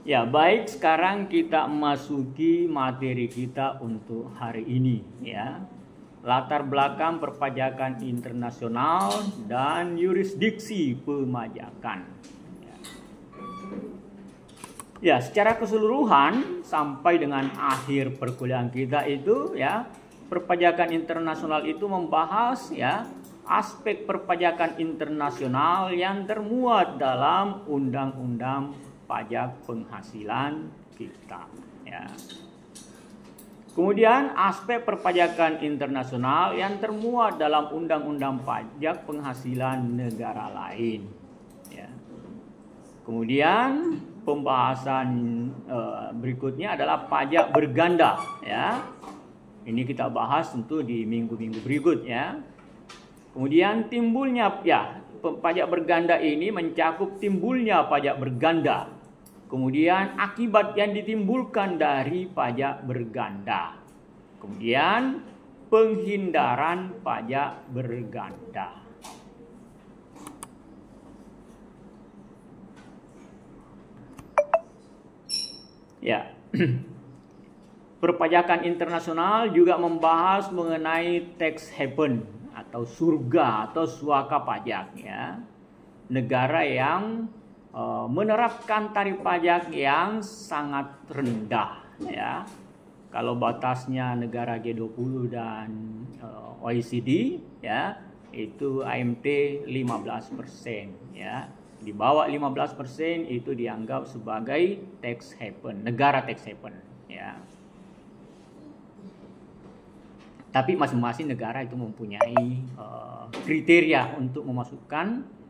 Ya, baik, sekarang kita memasuki materi kita untuk hari ini ya. Latar belakang perpajakan internasional dan yurisdiksi pemajakan. Ya, secara keseluruhan sampai dengan akhir perkuliahan kita itu ya, perpajakan internasional itu membahas ya aspek perpajakan internasional yang termuat dalam undang-undang pajak penghasilan kita ya. Kemudian aspek perpajakan internasional yang termuat dalam undang-undang pajak penghasilan negara lain ya. Kemudian pembahasan berikutnya adalah pajak berganda ya. Ini kita bahas tentu di minggu-minggu berikut ya. Kemudian timbulnya ya pajak berganda ini mencakup timbulnya pajak berganda. Kemudian akibat yang ditimbulkan dari pajak berganda. Kemudian penghindaran pajak berganda. Ya. Perpajakan internasional juga membahas mengenai tax haven atau surga atau suaka pajak ya. Negara yang menerapkan tarif pajak yang sangat rendah ya. Kalau batasnya negara G20 dan OECD ya, itu AMT 15% ya. Di bawah 15% itu dianggap sebagai tax haven, negara tax haven ya. Tapi masing-masing negara itu mempunyai kriteria untuk memasukkan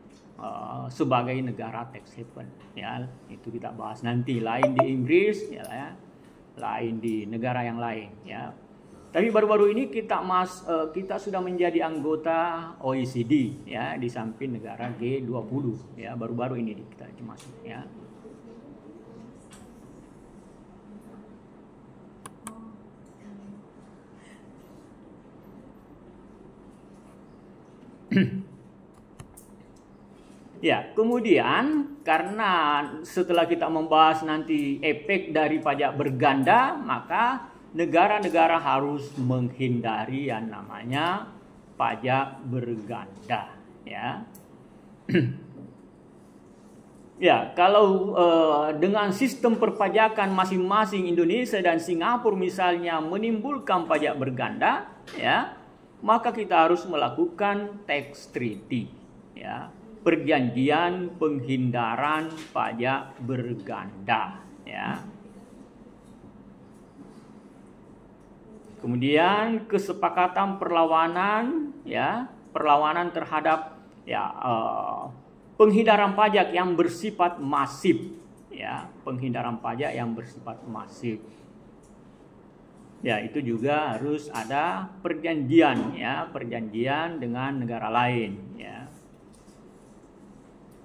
sebagai negara tax haven ya. Itu kita bahas nanti, lain di Inggris ya, lain di negara yang lain ya. Tapi baru-baru ini kita sudah menjadi anggota OECD ya, di samping negara G20 ya, baru-baru ini kita masuk ya. Ya, kemudian karena setelah kita membahas nanti efek dari pajak berganda, maka negara-negara harus menghindari yang namanya pajak berganda ya. Ya, kalau dengan sistem perpajakan masing-masing Indonesia dan Singapura misalnya menimbulkan pajak berganda ya, maka kita harus melakukan tax treaty ya. Perjanjian penghindaran pajak berganda ya. Kemudian kesepakatan perlawanan ya, perlawanan terhadap ya penghindaran pajak yang bersifat masif ya, penghindaran pajak yang bersifat masif. Ya, itu juga harus ada perjanjian ya, perjanjian dengan negara lain ya.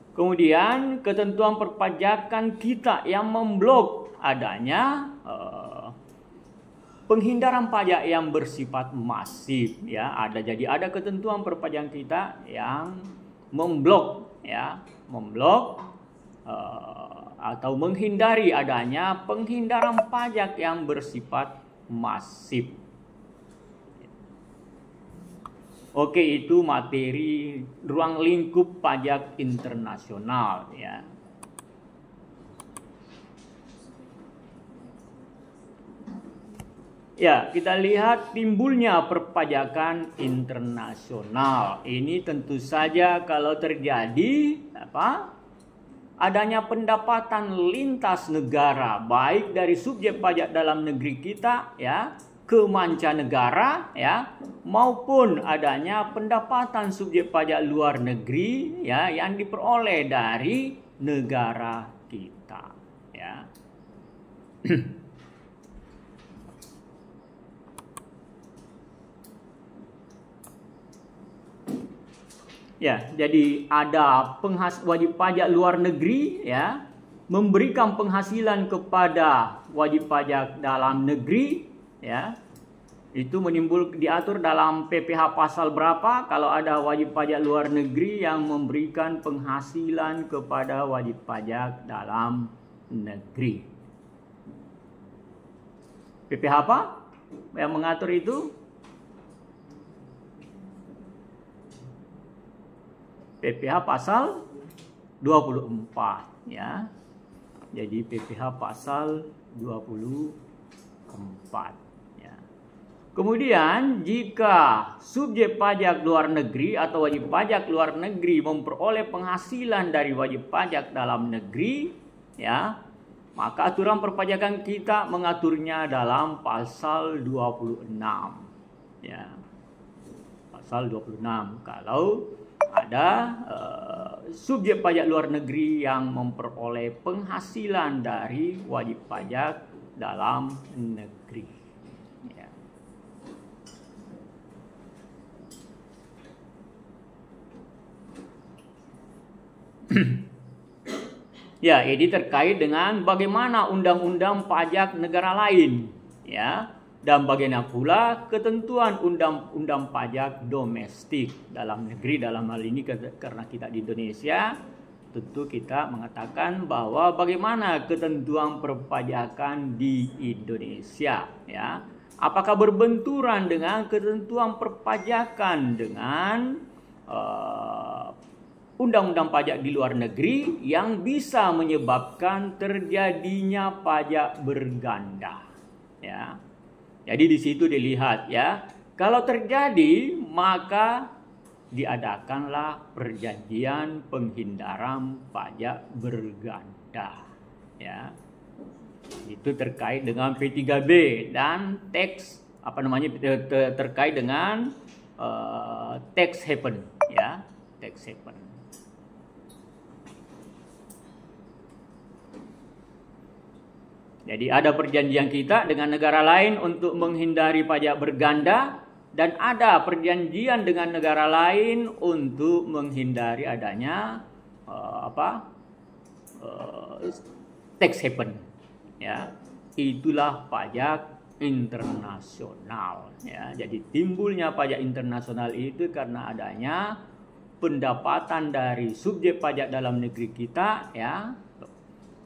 Kemudian ketentuan perpajakan kita yang memblok adanya penghindaran pajak yang bersifat masif ya. Ada ketentuan perpajakan kita yang memblok ya, atau menghindari adanya penghindaran pajak yang bersifat masif. Oke, itu materi ruang lingkup pajak internasional ya. Ya, kita lihat timbulnya perpajakan internasional. Ini tentu saja kalau terjadi adanya pendapatan lintas negara, baik dari subjek pajak dalam negeri kita ya ke mancanegara ya, maupun adanya pendapatan subjek pajak luar negeri ya yang diperoleh dari negara kita ya. Ya, jadi ada wajib pajak luar negeri ya, memberikan penghasilan kepada wajib pajak dalam negeri ya. Itu diatur dalam PPh pasal berapa kalau ada wajib pajak luar negeri yang memberikan penghasilan kepada wajib pajak dalam negeri. PPh apa yang mengatur itu? PPh pasal 24 ya. Jadi PPh pasal 24 ya. Kemudian jika subjek pajak luar negeri atau wajib pajak luar negeri memperoleh penghasilan dari wajib pajak dalam negeri ya, maka aturan perpajakan kita mengaturnya dalam pasal 26 ya. Pasal 26 kalau ada subjek pajak luar negeri yang memperoleh penghasilan dari wajib pajak dalam negeri. Ya. Ya, ini terkait dengan bagaimana undang-undang pajak negara lain, ya. Dan bagaimana pula ketentuan undang-undang pajak domestik dalam negeri, dalam hal ini karena kita di Indonesia, tentu kita mengatakan bahwa bagaimana ketentuan perpajakan di Indonesia ya. Apakah berbenturan dengan ketentuan perpajakan dengan undang-undang pajak di luar negeri yang bisa menyebabkan terjadinya pajak berganda ya. Jadi di situ dilihat ya, kalau terjadi maka diadakanlah perjanjian penghindaran pajak berganda ya. Itu terkait dengan P3B dan tax terkait dengan tax haven ya, tax haven. Jadi ada perjanjian kita dengan negara lain untuk menghindari pajak berganda dan ada perjanjian dengan negara lain untuk menghindari adanya tax haven. Ya, itulah pajak internasional. Ya, jadi timbulnya pajak internasional itu karena adanya pendapatan dari subjek pajak dalam negeri kita, ya,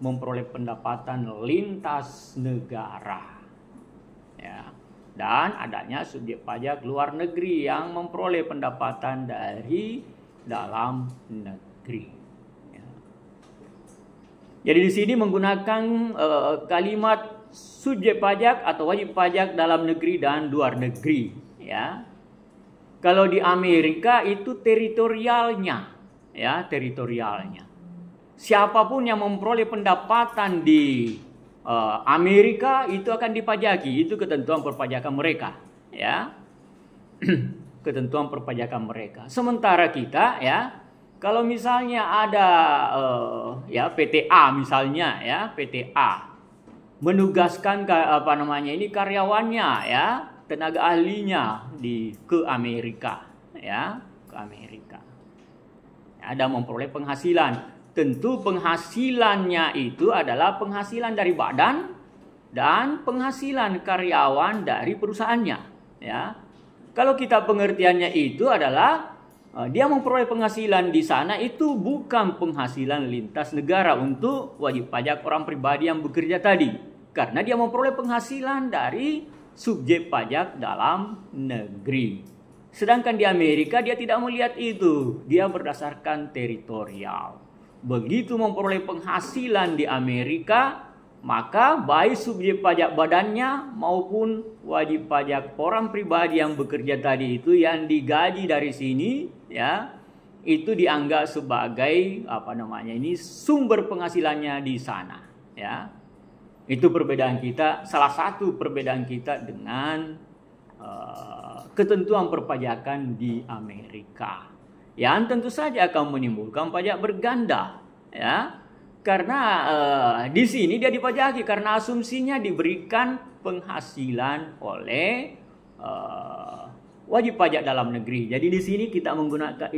memperoleh pendapatan lintas negara, ya, dan adanya subjek pajak luar negeri yang memperoleh pendapatan dari dalam negeri. Ya. Jadi di sini menggunakan kalimat subjek pajak atau wajib pajak dalam negeri dan luar negeri. Ya, kalau di Amerika itu teritorialnya, ya, teritorialnya. Siapapun yang memperoleh pendapatan di Amerika itu akan dipajaki, itu ketentuan perpajakan mereka, ya. Ketentuan perpajakan mereka. Sementara kita, ya, kalau misalnya ada ya PTA misalnya, ya, PTA menugaskan karyawannya, ya, tenaga ahlinya ke Amerika, ya, ke Amerika. Ada memperoleh penghasilan. Tentu penghasilannya itu adalah penghasilan dari badan dan penghasilan karyawan dari perusahaannya, ya. Kalau kita pengertiannya itu adalah dia memperoleh penghasilan di sana itu bukan penghasilan lintas negara untuk wajib pajak orang pribadi yang bekerja tadi, karena dia memperoleh penghasilan dari subjek pajak dalam negeri. Sedangkan di Amerika dia tidak melihat itu, dia berdasarkan teritorial. Begitu memperoleh penghasilan di Amerika, maka baik subjek pajak badannya maupun wajib pajak orang pribadi yang bekerja tadi itu yang digaji dari sini, ya, itu dianggap sebagai sumber penghasilannya di sana, ya. Itu perbedaan kita, salah satu perbedaan kita dengan ketentuan perpajakan di Amerika. Yang tentu saja akan menimbulkan pajak berganda, ya, karena di sini dia dipajaki karena asumsinya diberikan penghasilan oleh wajib pajak dalam negeri. Jadi di sini kita menggunakan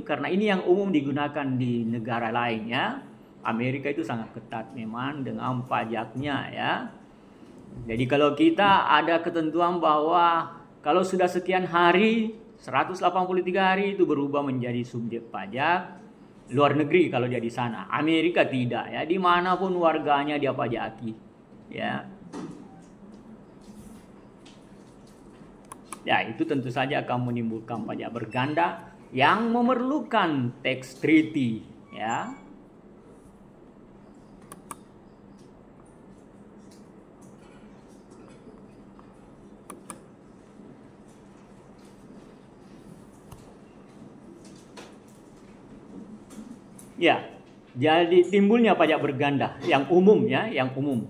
karena ini yang umum digunakan di negara lainnya. Amerika itu sangat ketat memang dengan pajaknya, ya. Jadi kalau kita ada ketentuan bahwa kalau sudah sekian hari 183 hari itu berubah menjadi subjek pajak, luar negeri kalau dia di sana. Amerika tidak ya, dimanapun warganya dia pajaki ya. Ya, itu tentu saja akan menimbulkan pajak berganda yang memerlukan tax treaty ya. Ya, jadi timbulnya pajak berganda yang umum ya, yang umum.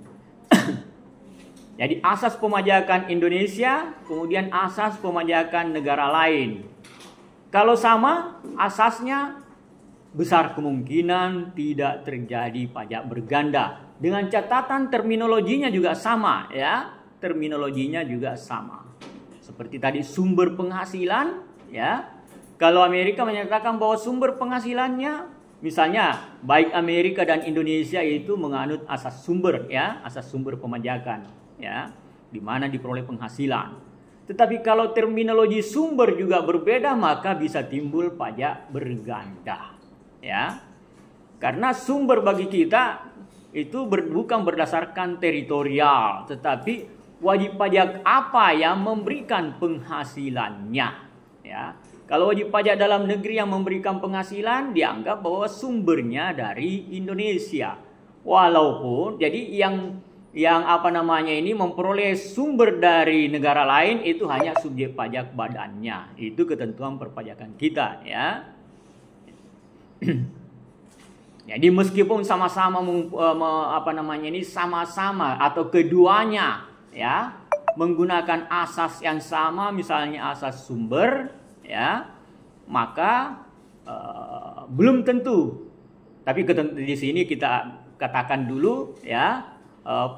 Jadi asas pemajakan Indonesia, kemudian asas pemajakan negara lain. Kalau sama asasnya, besar kemungkinan tidak terjadi pajak berganda. Dengan catatan terminologinya juga sama ya, terminologinya juga sama. Seperti tadi sumber penghasilan ya. Kalau Amerika menyatakan bahwa sumber penghasilannya, misalnya baik Amerika dan Indonesia itu menganut asas sumber ya, asas sumber pemajakan ya, di mana diperoleh penghasilan. Tetapi kalau terminologi sumber juga berbeda, maka bisa timbul pajak berganda ya. Karena sumber bagi kita itu bukan berdasarkan teritorial, tetapi wajib pajak apa yang memberikan penghasilannya ya. Kalau wajib pajak dalam negeri yang memberikan penghasilan dianggap bahwa sumbernya dari Indonesia. Walaupun jadi yang apa namanya ini memperoleh sumber dari negara lain itu hanya subjek pajak badannya. Itu ketentuan perpajakan kita ya. Jadi meskipun sama-sama sama-sama atau keduanya ya menggunakan asas yang sama, misalnya asas sumber ya, maka belum tentu. Tapi di sini kita katakan dulu ya,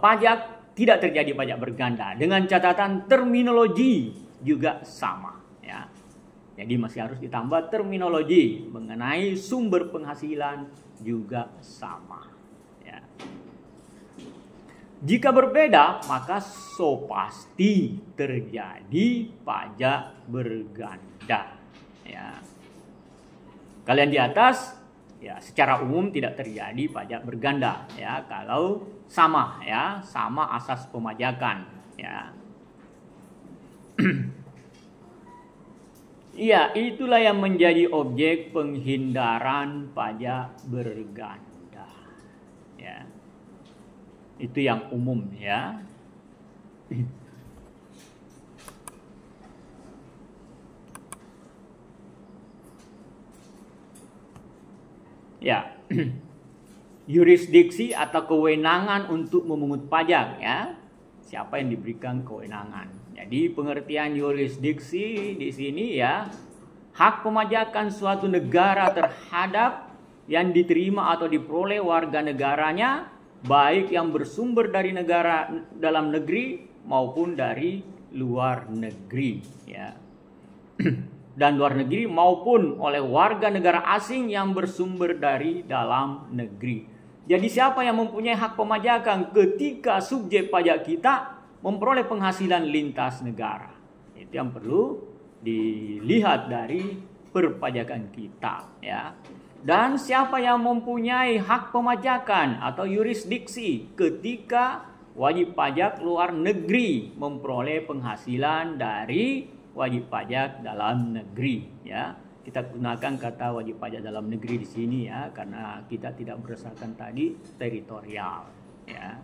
pajak tidak terjadi pajak berganda dengan catatan terminologi juga sama ya. Jadi masih harus ditambah terminologi mengenai sumber penghasilan juga sama ya. Jika berbeda, maka pasti terjadi pajak berganda ya. Kalian di atas ya secara umum tidak terjadi pajak berganda ya kalau sama ya, sama asas pemajakan ya. Iya, itulah yang menjadi objek penghindaran pajak berganda ya. Itu yang umum ya. Ya, yurisdiksi atau kewenangan untuk memungut pajak ya. Siapa yang diberikan kewenangan? Jadi pengertian yurisdiksi di sini ya, hak pemajakan suatu negara terhadap yang diterima atau diperoleh warga negaranya, baik yang bersumber dari negara dalam negeri maupun dari luar negeri ya. Dan luar negeri maupun oleh warga negara asing yang bersumber dari dalam negeri. Jadi siapa yang mempunyai hak pemajakan ketika subjek pajak kita memperoleh penghasilan lintas negara? Itu yang perlu dilihat dari perpajakan kita ya. Dan siapa yang mempunyai hak pemajakan atau yurisdiksi ketika wajib pajak luar negeri memperoleh penghasilan dari wajib pajak dalam negeri ya. Kita gunakan kata wajib pajak dalam negeri di sini ya, karena kita tidak berdasarkan tadi teritorial ya.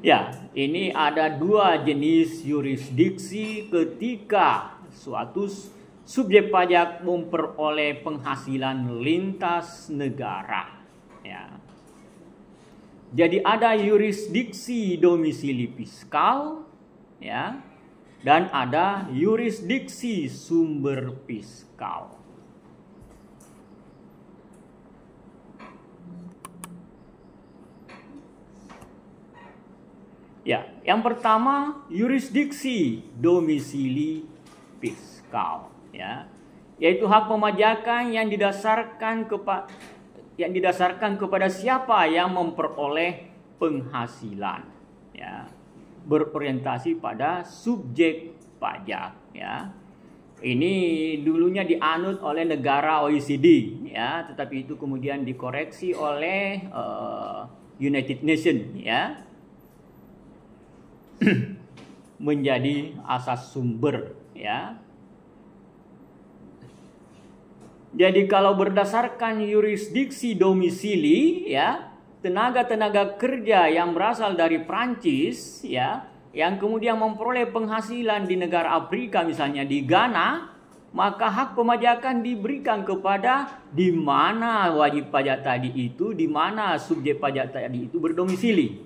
Ya, ini ada dua jenis yurisdiksi ketika suatu subjek pajak memperoleh penghasilan lintas negara ya. Jadi ada yurisdiksi domisili fiskal ya, dan ada yurisdiksi sumber fiskal. Ya, yang pertama yurisdiksi domisili fiskal ya, yaitu hak pemajakan yang didasarkan kepada siapa yang memperoleh penghasilan ya, berorientasi pada subjek pajak ya. Ini dulunya dianut oleh negara OECD, ya, tetapi itu kemudian dikoreksi oleh United Nations, ya, menjadi asas sumber, ya. Jadi kalau berdasarkan yurisdiksi domisili, ya, tenaga-tenaga kerja yang berasal dari Prancis, ya, yang kemudian memperoleh penghasilan di negara Afrika, misalnya di Ghana, maka hak pemajakan diberikan kepada di mana wajib pajak tadi itu, di mana subjek pajak tadi itu berdomisili.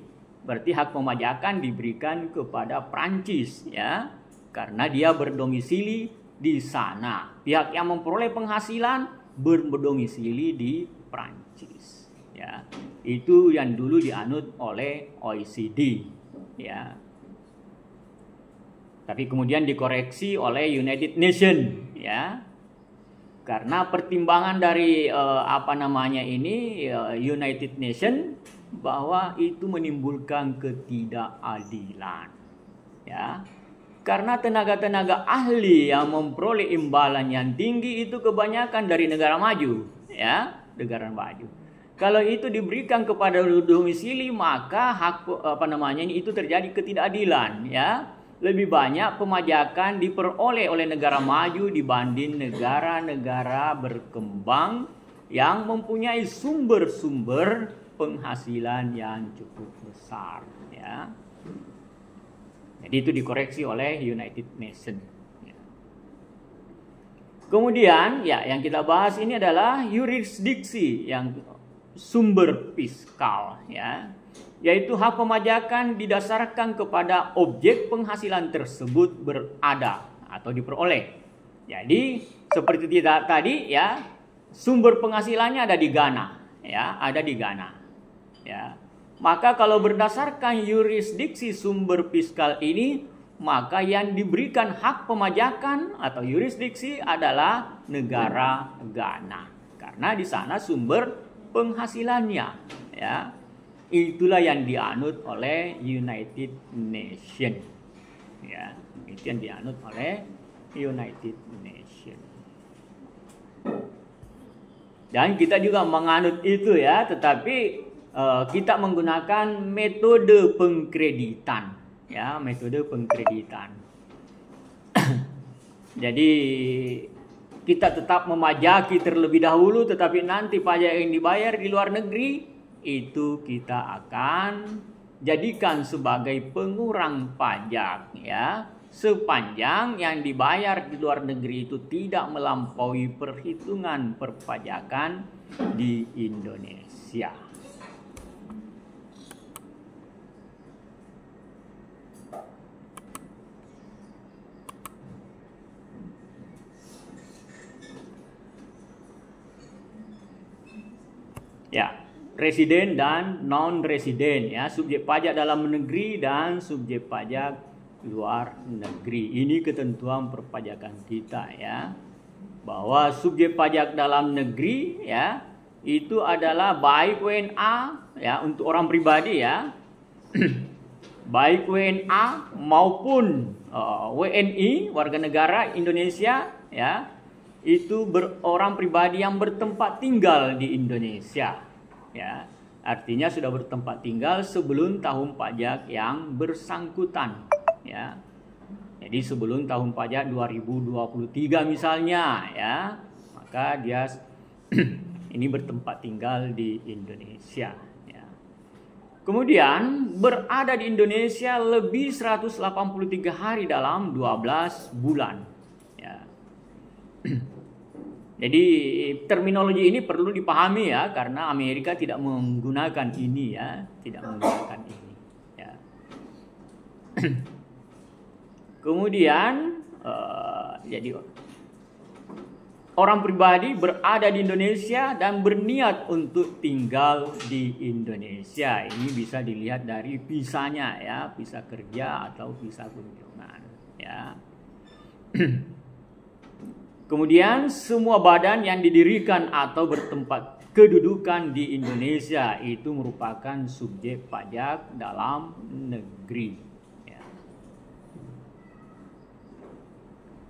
Berarti hak pemajakan diberikan kepada Prancis, ya, karena dia berdomisili di sana. Pihak yang memperoleh penghasilan berdomisili di Prancis, ya. Itu yang dulu dianut oleh OECD, ya. Tapi kemudian dikoreksi oleh United Nations, ya. Karena pertimbangan dari United Nations bahwa itu menimbulkan ketidakadilan, ya. Karena tenaga-tenaga ahli yang memperoleh imbalan yang tinggi itu kebanyakan dari negara maju, ya, negara maju. Kalau itu diberikan kepada domisili, maka itu terjadi ketidakadilan, ya. Lebih banyak pemajakan diperoleh oleh negara maju dibanding negara-negara berkembang yang mempunyai sumber-sumber penghasilan yang cukup besar, ya. Jadi itu dikoreksi oleh United Nations. Kemudian, ya, yang kita bahas ini adalah yurisdiksi yang sumber fiskal, ya, yaitu hak pemajakan didasarkan kepada objek penghasilan tersebut berada atau diperoleh. Jadi seperti tidak tadi, ya, sumber penghasilannya ada di Ghana, ya, ada di Ghana, ya. Maka kalau berdasarkan yurisdiksi sumber fiskal ini, maka yang diberikan hak pemajakan atau yurisdiksi adalah negara Ghana, karena di sana sumber penghasilannya, ya. Itulah yang dianut oleh United Nations, ya. Itu yang dianut oleh United Nations. Dan kita juga menganut itu, ya, tetapi kita menggunakan metode pengkreditan, ya, metode pengkreditan. Jadi kita tetap memajaki terlebih dahulu, tetapi nanti pajak yang dibayar di luar negeri itu kita akan jadikan sebagai pengurang pajak, ya, sepanjang yang dibayar di luar negeri itu tidak melampaui perhitungan perpajakan di Indonesia. Ya, residen dan non-residen, ya, subjek pajak dalam negeri dan subjek pajak luar negeri. Ini ketentuan perpajakan kita, ya, bahwa subjek pajak dalam negeri, ya, itu adalah baik WNA, ya, untuk orang pribadi, ya, baik WNA maupun WNI, warga negara Indonesia, ya, itu orang pribadi yang bertempat tinggal di Indonesia, ya, artinya sudah bertempat tinggal sebelum tahun pajak yang bersangkutan, ya. Jadi sebelum tahun pajak 2023 misalnya, ya, maka dia ini bertempat tinggal di Indonesia, ya. Kemudian berada di Indonesia lebih 183 hari dalam 12 bulan, ya. Jadi terminologi ini perlu dipahami, ya, karena Amerika tidak menggunakan ini, ya, tidak menggunakan ini, ya. Kemudian jadi orang pribadi berada di Indonesia dan berniat untuk tinggal di Indonesia. Ini bisa dilihat dari visanya, ya, visa kerja atau visa kunjungan, ya. Kemudian semua badan yang didirikan atau bertempat kedudukan di Indonesia itu merupakan subjek pajak dalam negeri, ya.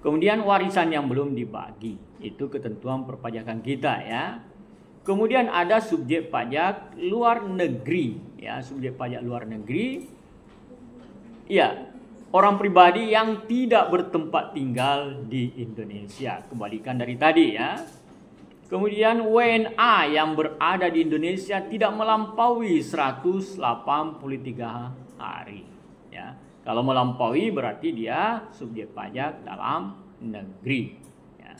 Kemudian warisan yang belum dibagi, itu ketentuan perpajakan kita ya. Kemudian ada subjek pajak luar negeri ya, subjek pajak luar negeri. Ya, orang pribadi yang tidak bertempat tinggal di Indonesia, kebalikan dari tadi ya. Kemudian WNA yang berada di Indonesia tidak melampaui 183 hari ya. Kalau melampaui berarti dia subjek pajak dalam negeri ya.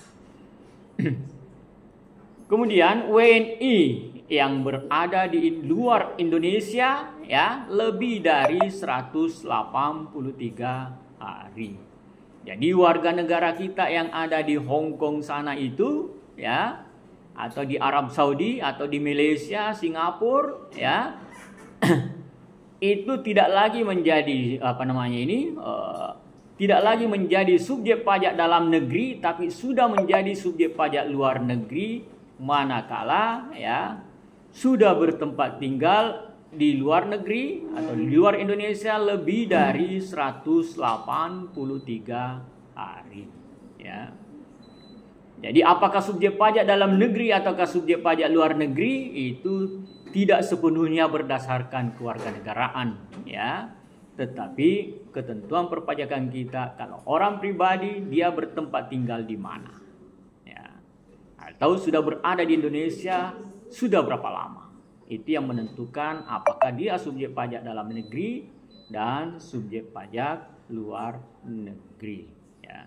Kemudian WNI yang berada di luar Indonesia ya lebih dari 183 hari. Jadi warga negara kita yang ada di Hong Kong sana itu ya, atau di Arab Saudi atau di Malaysia, Singapura ya, itu tidak lagi menjadi tidak lagi menjadi subjek pajak dalam negeri, tapi sudah menjadi subjek pajak luar negeri manakala ya sudah bertempat tinggal di luar negeri atau di luar Indonesia lebih dari 183 hari ya. Jadi apakah subjek pajak dalam negeri ataukah subjek pajak luar negeri itu tidak sepenuhnya berdasarkan kewarganegaraan ya. Tetapi ketentuan perpajakan kita, kalau orang pribadi dia bertempat tinggal di mana ya, atau sudah berada di Indonesia sudah berapa lama, itu yang menentukan apakah dia subjek pajak dalam negeri dan subjek pajak luar negeri ya.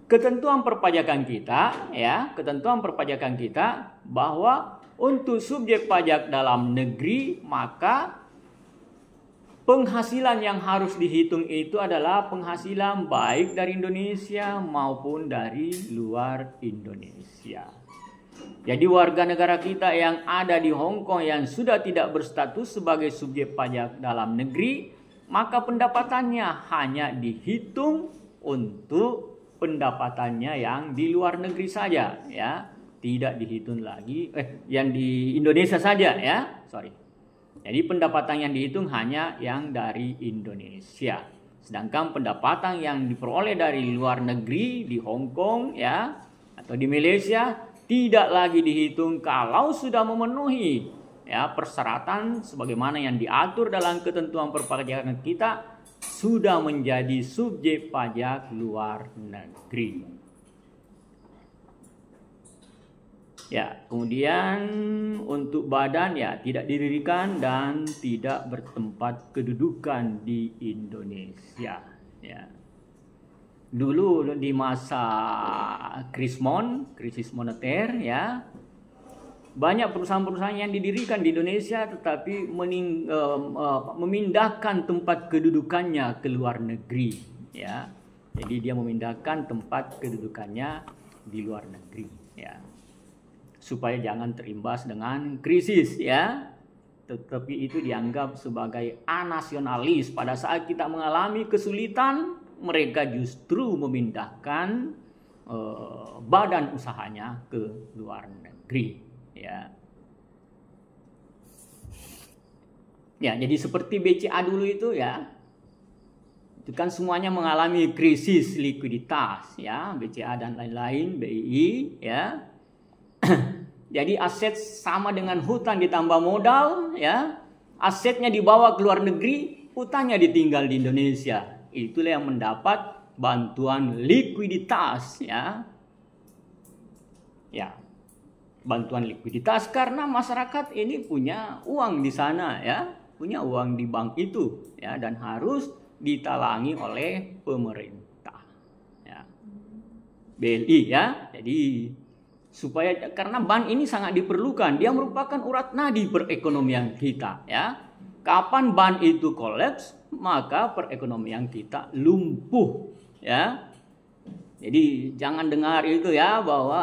Ketentuan perpajakan kita ya, ketentuan perpajakan kita bahwa untuk subjek pajak dalam negeri maka penghasilan yang harus dihitung itu adalah penghasilan baik dari Indonesia maupun dari luar Indonesia. Jadi warga negara kita yang ada di Hong Kong yang sudah tidak berstatus sebagai subjek pajak dalam negeri, maka pendapatannya hanya dihitung untuk pendapatannya yang di luar negeri saja ya, tidak dihitung lagi yang di Indonesia saja ya, Jadi pendapatan yang dihitung hanya yang dari Indonesia. Sedangkan pendapatan yang diperoleh dari luar negeri di Hong Kong ya atau di Malaysia tidak lagi dihitung kalau sudah memenuhi ya persyaratan sebagaimana yang diatur dalam ketentuan perpajakan kita, sudah menjadi subjek pajak luar negeri. Ya, kemudian untuk badan ya tidak didirikan dan tidak bertempat kedudukan di Indonesia ya. Dulu di masa krisis moneter ya, banyak perusahaan-perusahaan yang didirikan di Indonesia tetapi memindahkan tempat kedudukannya ke luar negeri ya. Jadi dia memindahkan tempat kedudukannya di luar negeri ya, supaya jangan terimbas dengan krisis ya. Tetapi itu dianggap sebagai anasionalis. Pada saat kita mengalami kesulitan, mereka justru memindahkan badan usahanya ke luar negeri ya. Ya, jadi seperti BCA dulu itu ya, itu kan semuanya mengalami krisis likuiditas ya, BCA dan lain-lain, BII ya. Jadi aset sama dengan hutang ditambah modal ya, asetnya dibawa ke luar negeri, hutangnya ditinggal di Indonesia. Itulah yang mendapat bantuan likuiditas ya. Ya, bantuan likuiditas karena masyarakat ini punya uang di sana ya, punya uang di bank itu ya, dan harus ditalangi oleh pemerintah ya, BLI ya. Jadi supaya, karena bank ini sangat diperlukan, dia merupakan urat nadi perekonomian kita ya. Kapan bank itu kolaps, maka perekonomian kita lumpuh ya. Jadi jangan dengar itu ya bahwa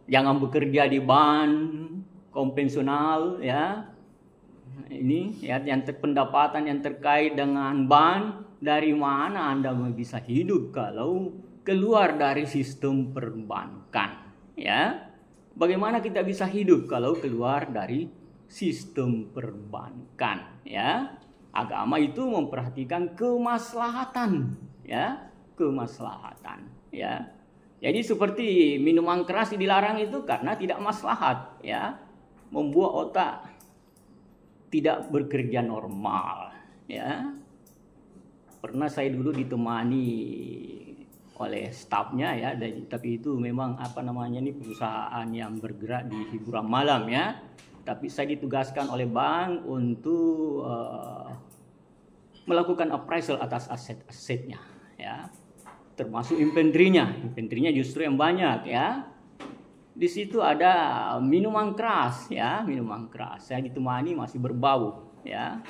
jangan bekerja di bank konvensional ya. Ini ya, yang pendapatan yang terkait dengan bank, dari mana Anda bisa hidup kalau keluar dari sistem perbankan ya? Bagaimana kita bisa hidup kalau keluar dari sistem perbankan ya? Agama itu memperhatikan kemaslahatan ya, kemaslahatan, ya. Jadi seperti minuman keras dilarang itu karena tidak maslahat, ya, membuat otak tidak bekerja normal, ya. Pernah saya dulu ditemani oleh stafnya, ya, tapi itu memang ini perusahaan yang bergerak di hiburan malam, ya. Tapi saya ditugaskan oleh bank untuk melakukan appraisal atas aset-asetnya, ya. Termasuk inventory-nya justru yang banyak, ya. Di situ ada minuman keras, ya, minuman keras. Saya ditemani masih berbau, ya.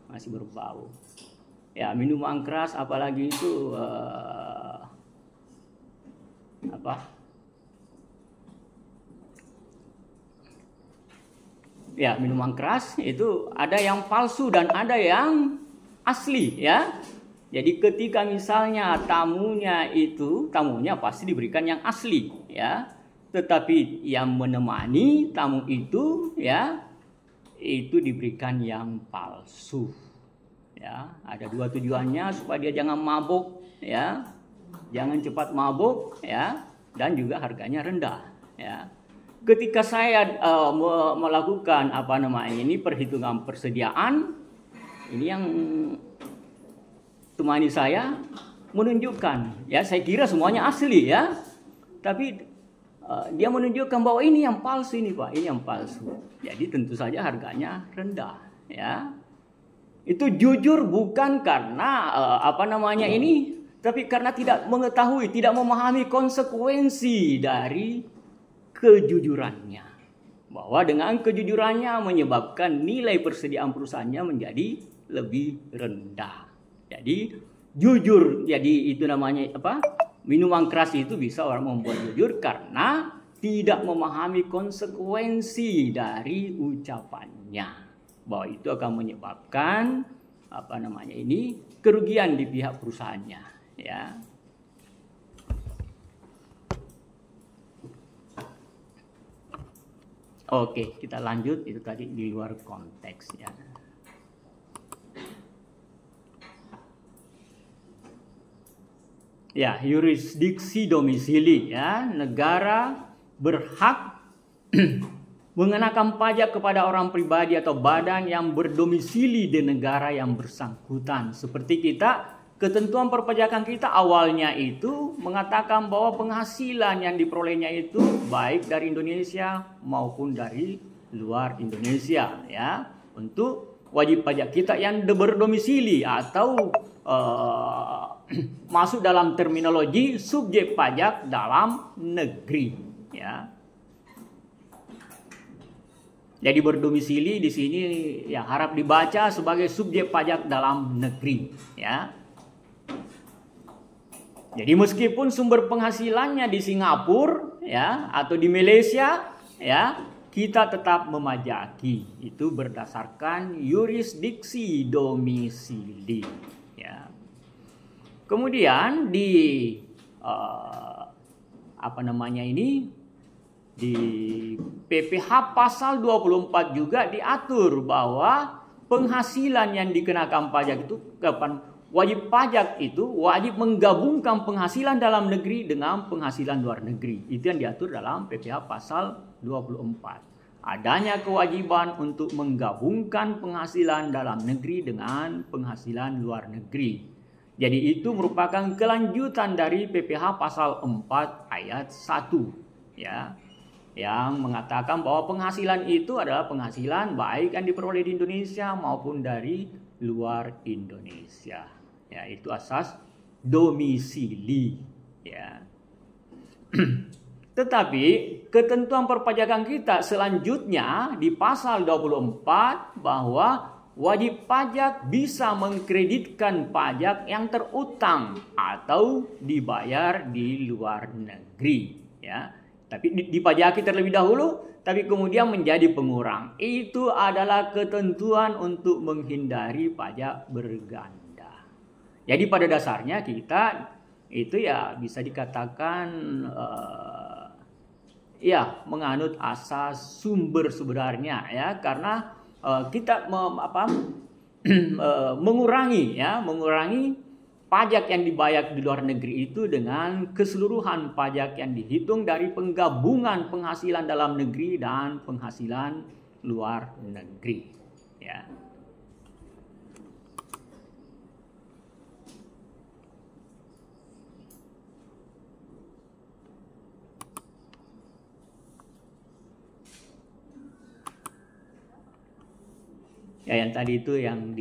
Masih berbau. Ya, minuman keras apalagi itu ya, minuman keras itu ada yang palsu dan ada yang asli, ya. Jadi ketika misalnya tamunya pasti diberikan yang asli, ya. Tetapi yang menemani tamu itu, ya, itu diberikan yang palsu. Ya, ada dua tujuannya, supaya dia jangan mabuk, ya. Jangan cepat mabuk, ya, dan juga harganya rendah, ya. Ketika saya melakukan perhitungan persediaan, ini yang temani saya menunjukkan, ya, saya kira semuanya asli, ya, tapi dia menunjukkan bahwa ini yang palsu, ini Pak, ini yang palsu. Jadi tentu saja harganya rendah, ya. Itu jujur bukan karena tapi karena tidak mengetahui, tidak memahami konsekuensi dari kejujurannya. Bahwa dengan kejujurannya menyebabkan nilai persediaan perusahaannya menjadi lebih rendah. Jadi jujur, jadi itu namanya minuman keras itu bisa orang membuat jujur karena tidak memahami konsekuensi dari ucapannya. Bahwa itu akan menyebabkan kerugian di pihak perusahaannya, ya. Oke, kita lanjut. Itu tadi di luar konteks, ya. Ya, yurisdiksi domisili, ya. Negara berhak mengenakan pajak kepada orang pribadi atau badan yang berdomisili di negara yang bersangkutan. Seperti ketentuan perpajakan kita awalnya itu mengatakan bahwa penghasilan yang diperolehnya itu baik dari Indonesia maupun dari luar Indonesia, ya, untuk wajib pajak kita yang berdomisili atau masuk dalam terminologi subjek pajak dalam negeri, ya. Jadi berdomisili di sini ya harap dibaca sebagai subjek pajak dalam negeri, ya. Jadi meskipun sumber penghasilannya di Singapura, ya, atau di Malaysia, ya, kita tetap memajaki. Itu berdasarkan yurisdiksi domisili, ya. Kemudian di di PPh pasal 24 juga diatur bahwa penghasilan yang dikenakan pajak itu wajib pajak itu wajib menggabungkan penghasilan dalam negeri dengan penghasilan luar negeri. Itu yang diatur dalam PPh pasal 24. Adanya kewajiban untuk menggabungkan penghasilan dalam negeri dengan penghasilan luar negeri. Jadi itu merupakan kelanjutan dari PPh pasal 4 ayat 1, ya. Yang mengatakan bahwa penghasilan itu adalah penghasilan baik yang diperoleh di Indonesia maupun dari luar Indonesia. Ya, itu asas domisili, ya. Tetapi ketentuan perpajakan kita selanjutnya di pasal 24 bahwa wajib pajak bisa mengkreditkan pajak yang terutang atau dibayar di luar negeri, ya. Tapi dipajaki terlebih dahulu, tapi kemudian menjadi pengurang. Itu adalah ketentuan untuk menghindari pajak berganda. Jadi pada dasarnya kita itu ya bisa dikatakan ya menganut asas sumber sebenarnya, ya, karena kita mengurangi pajak yang dibayar di luar negeri itu dengan keseluruhan pajak yang dihitung dari penggabungan penghasilan dalam negeri dan penghasilan luar negeri. Ya. Ya, yang tadi itu yang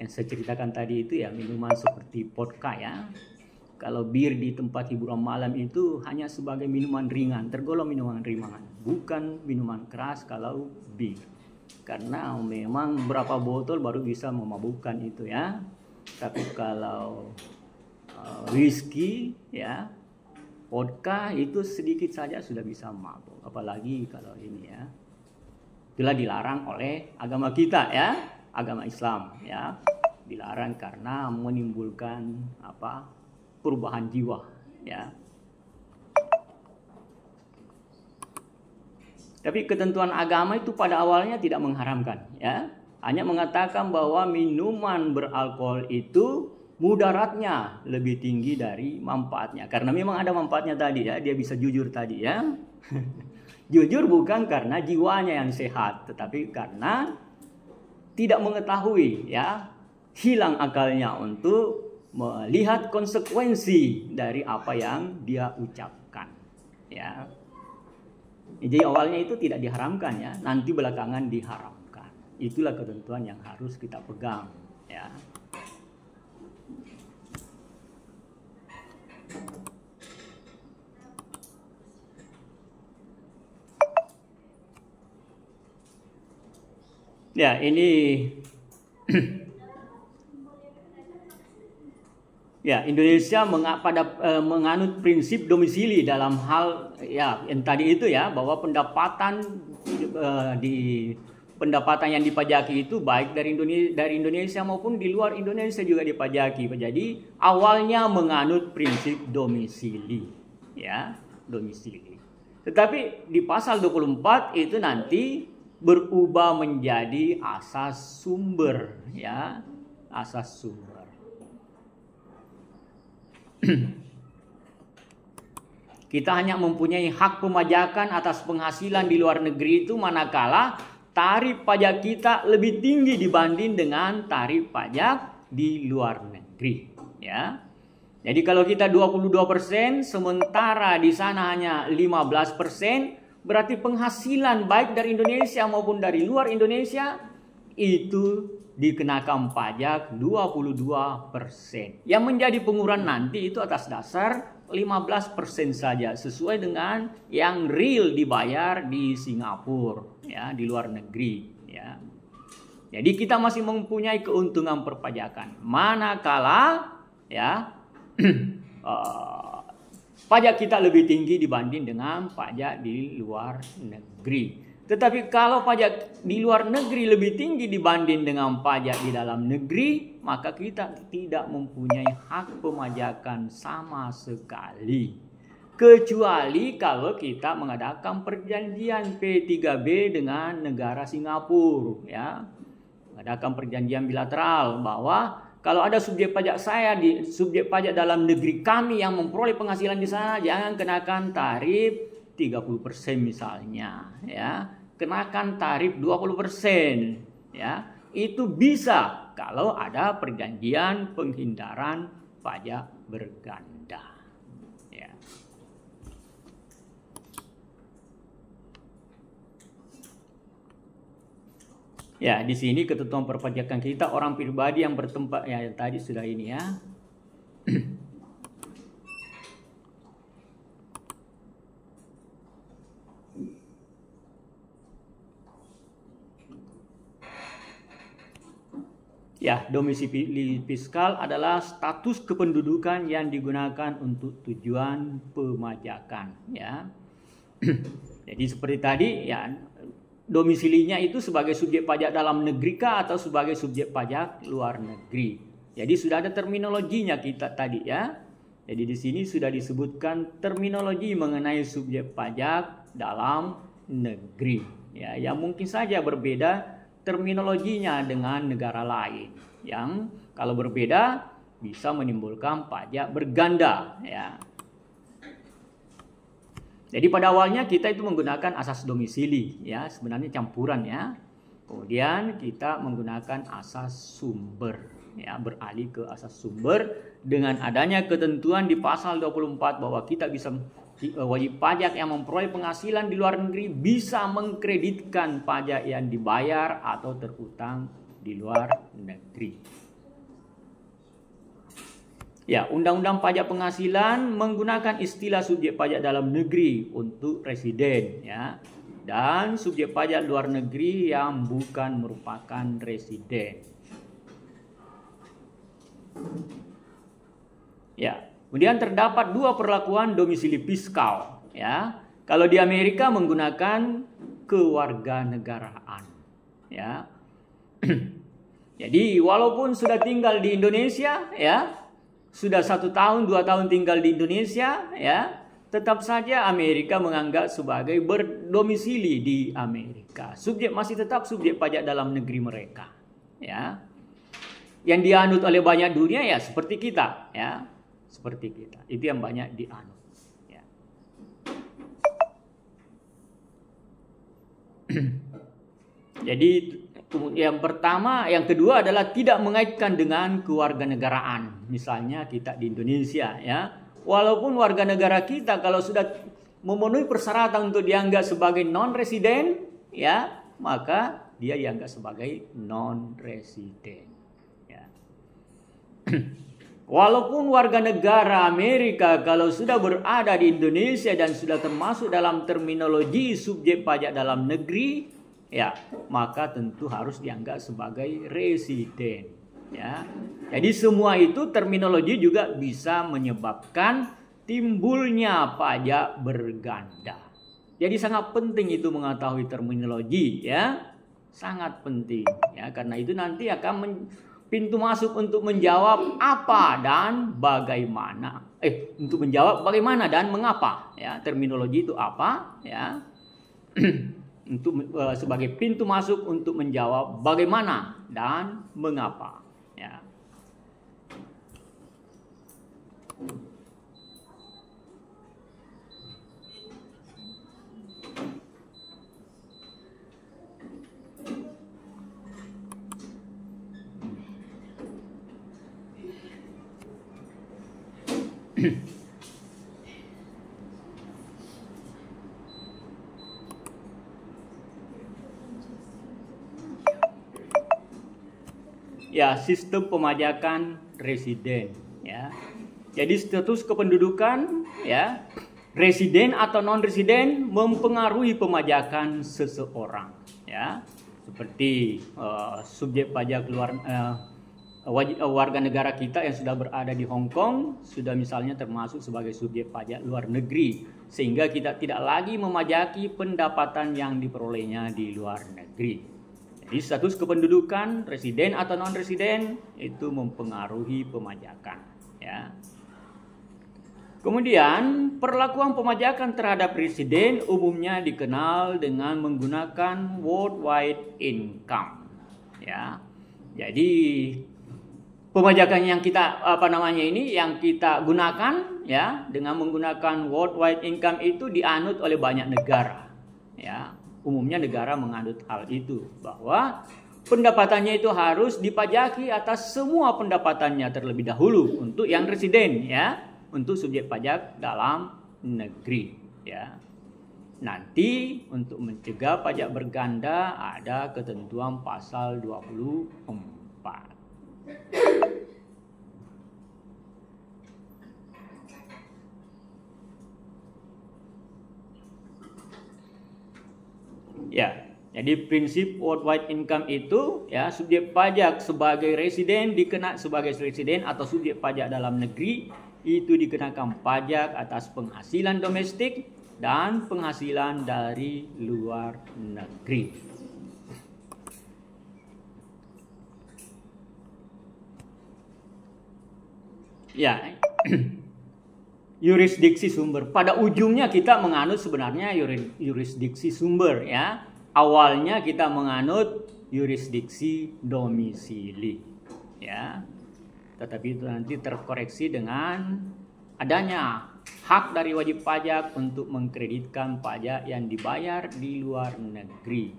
saya ceritakan tadi itu ya, minuman seperti vodka ya. Kalau bir di tempat hiburan malam itu hanya sebagai minuman ringan, tergolong minuman ringan, bukan minuman keras kalau bir. Karena memang berapa botol baru bisa memabukkan itu ya. Tapi kalau whisky ya, vodka itu sedikit saja sudah bisa mabuk, apalagi kalau ini ya. Itulah dilarang oleh agama kita ya, agama Islam ya. Dilarang karena menimbulkan perubahan jiwa ya. Tapi ketentuan agama itu pada awalnya tidak mengharamkan ya. Hanya mengatakan bahwa minuman beralkohol itu mudaratnya lebih tinggi dari manfaatnya. Karena memang ada manfaatnya tadi ya, dia bisa jujur tadi ya. Jujur bukan karena jiwanya yang sehat, tetapi karena tidak mengetahui ya, hilang akalnya untuk melihat konsekuensi dari apa yang dia ucapkan ya. Jadi awalnya itu tidak diharamkan ya, nanti belakangan diharamkan. Itulah ketentuan yang harus kita pegang ya. Ya, ini ya, Indonesia menganut prinsip domisili dalam hal ya yang tadi itu ya, bahwa pendapatan yang dipajaki itu baik dari Indonesia maupun di luar Indonesia juga dipajaki. Jadi awalnya menganut prinsip domisili ya, domisili. Tetapi di pasal 24 itu nanti berubah menjadi asas sumber ya, asas sumber. Kita hanya mempunyai hak pemajakan atas penghasilan di luar negeri itu manakala tarif pajak kita lebih tinggi dibanding dengan tarif pajak di luar negeri ya. Jadi kalau kita 22%, sementara di sana hanya 15%, berarti penghasilan baik dari Indonesia maupun dari luar Indonesia itu dikenakan pajak 22%. Yang menjadi pengurangan nanti itu atas dasar 15% saja, sesuai dengan yang real dibayar di Singapura ya, di luar negeri ya. Jadi kita masih mempunyai keuntungan perpajakan manakala ya pajak kita lebih tinggi dibanding dengan pajak di luar negeri. Tetapi kalau pajak di luar negeri lebih tinggi dibanding dengan pajak di dalam negeri, maka kita tidak mempunyai hak pemajakan sama sekali. Kecuali kalau kita mengadakan perjanjian P3B dengan negara Singapura ya. Mengadakan perjanjian bilateral bahwa kalau ada subjek pajak subjek pajak dalam negeri kami yang memperoleh penghasilan di sana, jangan kenakan tarif 30% misalnya ya. Kenakan tarif 20% ya. Itu bisa kalau ada perjanjian penghindaran pajak berganda ya. Ya, di sini ketentuan perpajakan kita orang pribadi yang bertempat ya, tadi sudah ini ya. Ya, domisili fiskal adalah status kependudukan yang digunakan untuk tujuan pemajakan ya. Jadi seperti tadi ya, domisilinya itu sebagai subjek pajak dalam negeri kah atau sebagai subjek pajak luar negeri. Jadi sudah ada terminologinya kita tadi ya. Jadi di sini sudah disebutkan terminologi mengenai subjek pajak dalam negeri ya, yang mungkin saja berbeda terminologinya dengan negara lain. Yang kalau berbeda bisa menimbulkan pajak berganda, ya. Jadi pada awalnya kita itu menggunakan asas domisili, ya, sebenarnya campuran, ya. Kemudian kita menggunakan asas sumber, ya, beralih ke asas sumber dengan adanya ketentuan di pasal 24 bahwa kita bisa wajib pajak yang memperoleh penghasilan di luar negeri bisa mengkreditkan pajak yang dibayar atau terutang di luar negeri. Ya, Undang-Undang Pajak Penghasilan menggunakan istilah subjek pajak dalam negeri untuk residen, ya, dan subjek pajak luar negeri yang bukan merupakan residen. Ya, kemudian terdapat dua perlakuan domisili fiskal, ya. Kalau di Amerika menggunakan kewarganegaraan, ya. Jadi walaupun sudah tinggal di Indonesia, ya, sudah 1 tahun 2 tahun tinggal di Indonesia, ya, tetap saja Amerika menganggap sebagai berdomisili di Amerika. Subjek masih tetap subjek pajak dalam negeri mereka, ya. Yang dianut oleh banyak dunia, ya, seperti kita, ya, seperti kita. Itu yang banyak dianut, ya. Jadi yang pertama, yang kedua adalah tidak mengaitkan dengan kewarganegaraan. Misalnya kita di Indonesia, ya, walaupun warga negara kita kalau sudah memenuhi persyaratan untuk dianggap sebagai non-residen, ya, maka dia dianggap sebagai non-residen, ya. Walaupun warga negara Amerika kalau sudah berada di Indonesia dan sudah termasuk dalam terminologi subjek pajak dalam negeri, ya, maka tentu harus dianggap sebagai residen, ya. Jadi semua itu terminologi juga bisa menyebabkan timbulnya pajak berganda. Jadi sangat penting itu mengetahui terminologi, ya. Sangat penting, ya, karena itu nanti akan pintu masuk untuk menjawab apa dan bagaimana. Untuk menjawab bagaimana dan mengapa, ya. Terminologi itu apa, ya. Untuk sebagai pintu masuk untuk menjawab bagaimana dan mengapa, ya. Ya, sistem pemajakan residen, ya. Jadi status kependudukan, ya, residen atau non residen mempengaruhi pemajakan seseorang, ya. Seperti subjek pajak luar warga negara kita yang sudah berada di Hong Kong sudah misalnya termasuk sebagai subjek pajak luar negeri, sehingga kita tidak lagi memajaki pendapatan yang diperolehnya di luar negeri. Jadi status kependudukan residen atau non residen itu mempengaruhi pemajakan, ya. Kemudian perlakuan pemajakan terhadap residen umumnya dikenal dengan menggunakan worldwide income, ya. Jadi pemajakan yang kita yang kita gunakan, ya, dengan menggunakan worldwide income itu dianut oleh banyak negara, ya. Umumnya negara menganut hal itu, bahwa pendapatannya itu harus dipajaki atas semua pendapatannya terlebih dahulu untuk yang residen, ya, untuk subjek pajak dalam negeri, ya. Nanti untuk mencegah pajak berganda ada ketentuan pasal 24. Ya, jadi prinsip worldwide income itu, ya, subjek pajak sebagai residen dikenakan sebagai residen atau subjek pajak dalam negeri itu dikenakan pajak atas penghasilan domestik dan penghasilan dari luar negeri. Ya. Yurisdiksi sumber. Pada ujungnya kita menganut sebenarnya yurisdiksi sumber, ya. Awalnya kita menganut yurisdiksi domisili, ya. tetapi itu nanti terkoreksi dengan adanya hak dari wajib pajak untuk mengkreditkan pajak yang dibayar di luar negeri.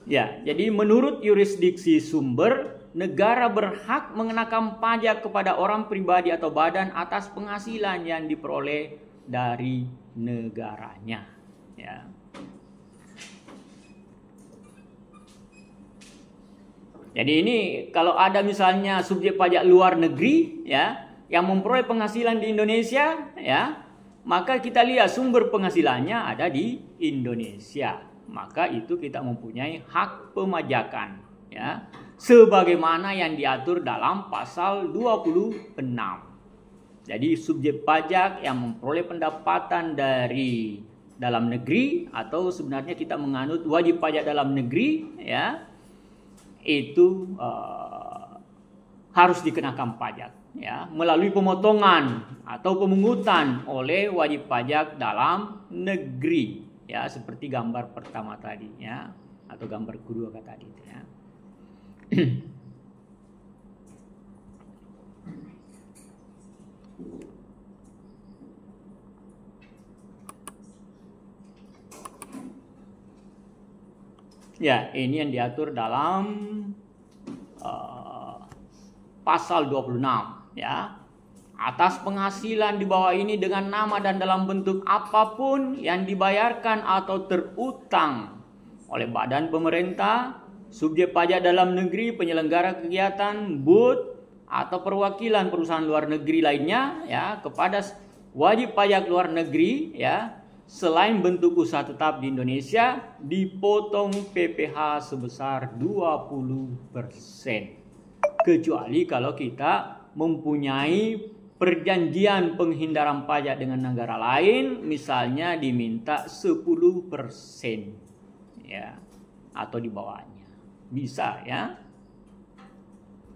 Ya, jadi menurut yurisdiksi sumber, negara berhak mengenakan pajak kepada orang pribadi atau badan atas penghasilan yang diperoleh dari negaranya. Ya. Jadi ini kalau ada misalnya subjek pajak luar negeri ya yang memperoleh penghasilan di Indonesia ya, maka kita lihat sumber penghasilannya ada di Indonesia. Maka itu kita mempunyai hak pemajakan ya, sebagaimana yang diatur dalam pasal 26. Jadi subjek pajak yang memperoleh pendapatan dari dalam negeri atau sebenarnya kita menganut wajib pajak dalam negeri ya, itu harus dikenakan pajak ya melalui pemotongan atau pemungutan oleh wajib pajak dalam negeri ya, seperti gambar pertama tadi ya atau gambar kedua tadi ya. Ya, ini yang diatur dalam pasal 26 ya. Atas penghasilan di bawah ini dengan nama dan dalam bentuk apapun yang dibayarkan atau terutang oleh badan pemerintah, subjek pajak dalam negeri, penyelenggara kegiatan, booth atau perwakilan perusahaan luar negeri lainnya ya kepada wajib pajak luar negeri ya, selain bentuk usaha tetap di Indonesia, dipotong PPh sebesar 20%. Kecuali kalau kita mempunyai perjanjian penghindaran pajak dengan negara lain, misalnya diminta 10% ya atau di bawahnya. Bisa ya.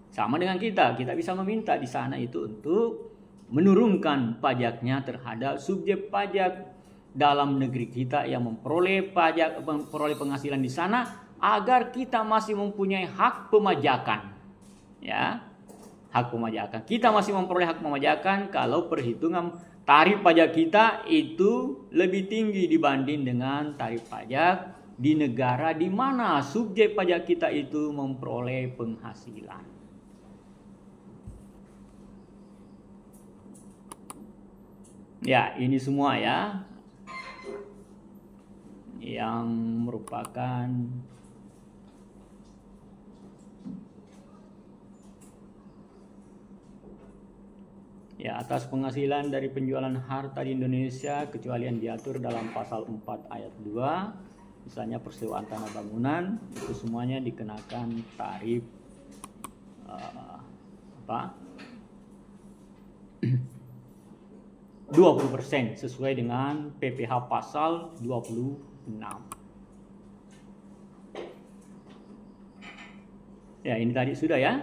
Sama dengan kita bisa meminta di sana itu untuk menurunkan pajaknya terhadap subjek pajak dalam negeri kita yang memperoleh penghasilan di sana, agar kita masih mempunyai hak pemajakan ya. Hak pemajakan. Kita masih memperoleh hak pemajakan kalau perhitungan tarif pajak kita itu lebih tinggi dibanding dengan tarif pajak di negara di mana subjek pajak kita itu memperoleh penghasilan. Ya, ini semua ya yang merupakan ya atas penghasilan dari penjualan harta di Indonesia kecuali yang diatur dalam pasal 4 ayat 2, misalnya persewaan tanah bangunan, itu semuanya dikenakan tarif 20% sesuai dengan PPh pasal 26. Ya, ini tadi sudah ya.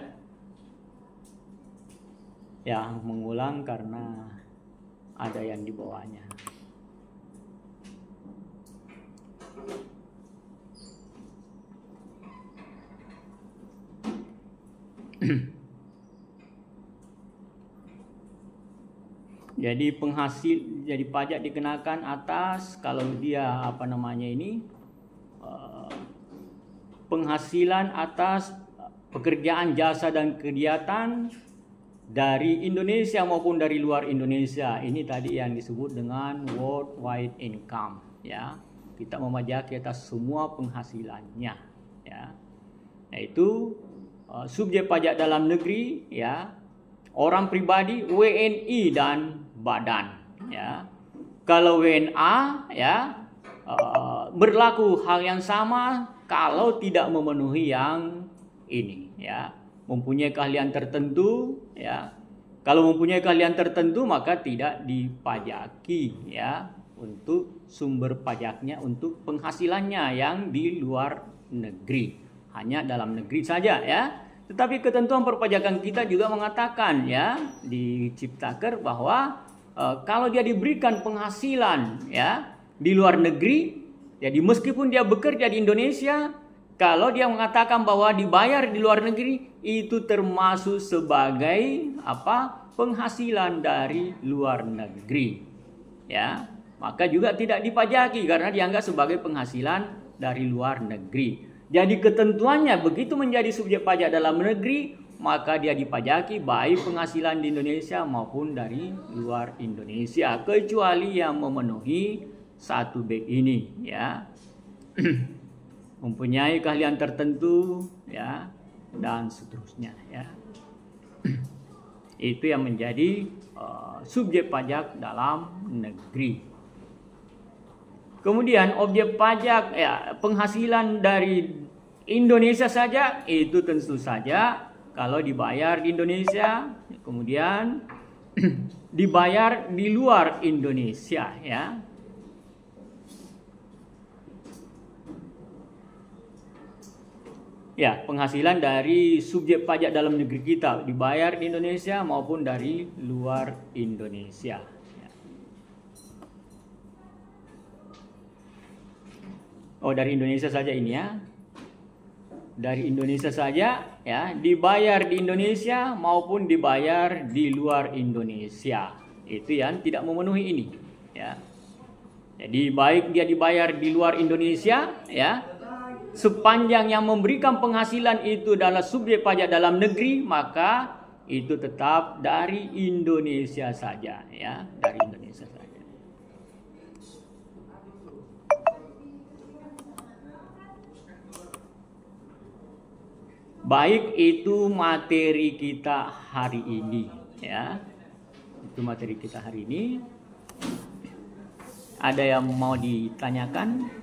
Ya, mengulang karena ada yang di bawahnya. Jadi jadi pajak dikenakan atas kalau dia penghasilan atas pekerjaan, jasa dan kegiatan dari Indonesia maupun dari luar Indonesia. Ini tadi yang disebut dengan worldwide income ya. Kita memajaki atas semua penghasilannya ya. Yaitu subjek pajak dalam negeri ya, orang pribadi, WNI dan badan ya. Kalau WNA ya berlaku hal yang sama kalau tidak memenuhi yang ini ya. Mempunyai keahlian tertentu ya. Kalau mempunyai keahlian tertentu maka tidak dipajaki ya untuk sumber pajaknya, untuk penghasilannya yang di luar negeri, hanya dalam negeri saja ya. Tetapi ketentuan perpajakan kita juga mengatakan ya di Ciptaker bahwa kalau dia diberikan penghasilan ya di luar negeri, jadi meskipun dia bekerja di Indonesia, Kalau dia mengatakan bahwa dibayar di luar negeri, itu termasuk sebagai apa? Penghasilan dari luar negeri. Ya, maka juga tidak dipajaki karena dianggap sebagai penghasilan dari luar negeri. Jadi ketentuannya begitu menjadi subjek pajak dalam negeri, maka dia dipajaki baik penghasilan di Indonesia maupun dari luar Indonesia, kecuali yang memenuhi 1B ini, ya. Mempunyai keahlian tertentu, ya, dan seterusnya, ya. Itu yang menjadi subjek pajak dalam negeri. Kemudian objek pajak, ya, penghasilan dari Indonesia saja, itu tentu saja kalau dibayar di Indonesia, kemudian dibayar di luar Indonesia, ya. Ya, penghasilan dari subjek pajak dalam negeri kita dibayar di Indonesia maupun dari luar Indonesia. Ya. Oh, dari Indonesia saja ini, ya. Dari Indonesia saja, ya, dibayar di Indonesia maupun dibayar di luar Indonesia. Itu yang tidak memenuhi ini, ya. Jadi baik dia dibayar di luar Indonesia, ya, sepanjang yang memberikan penghasilan itu adalah subjek pajak dalam negeri, maka itu tetap dari Indonesia saja, ya, dari Indonesia saja. Baik, itu materi kita hari ini, ya. Itu materi kita hari ini. Ada yang mau ditanyakan?